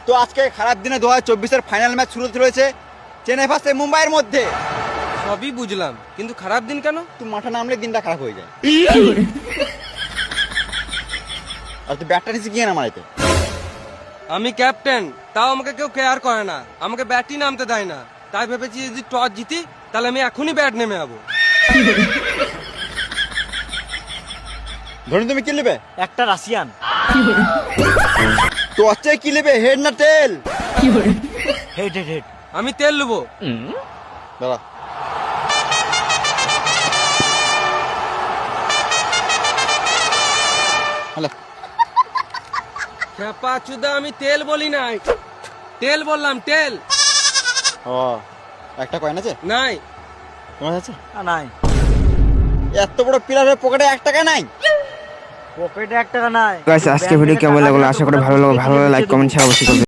তো আজকে খারাপ দিনে 2024-এর ফাইনাল ম্যাচ শুরু হয়েছে চেন্নাই ভার্সেস মুম্বাইয়ের মধ্যে। সবই বুঝলাম, কিন্তু খারাপ দিন কেন? তুই মাঠে নামলে দিনটা খারাপ হয়ে যায়। আর তুই ব্যাটটা নিচে গিয়ে না মারাইতে। আমি ক্যাপ্টেন, তাও আমাকে কেউ কেয়ার করে না, আমাকে ব্যাটই নামতে দেয় না। তাই ভেবেছি যদি টস জিতি তাহলে আমি এখনই ব্যাট নেমে যাবো। ধরুন তুমি কি নেবে? একটা রাশিয়ান। তো হচ্ছে কি নেবে, হেড না টেল? Head head head. আমি তেল নেবো। দাঁড়া, হ্যালো। খেপা চুদা, আমি তেল বলি নাই, তেল বললাম, তেল। ও, একটা কয়েন আছে? নাই। তোমার আছে? নাই। এত বড় প্লেয়ারের পকেটে 1 টাকা নাই? পকেটে 1 টাকা নাই। গাইস, আজকে ভিডিও কেমন লাগলো? আশা করি ভালো লাগলো। ভালো লাগলে লাইক কমেন্ট শেয়ার অবশ্যই করবেন।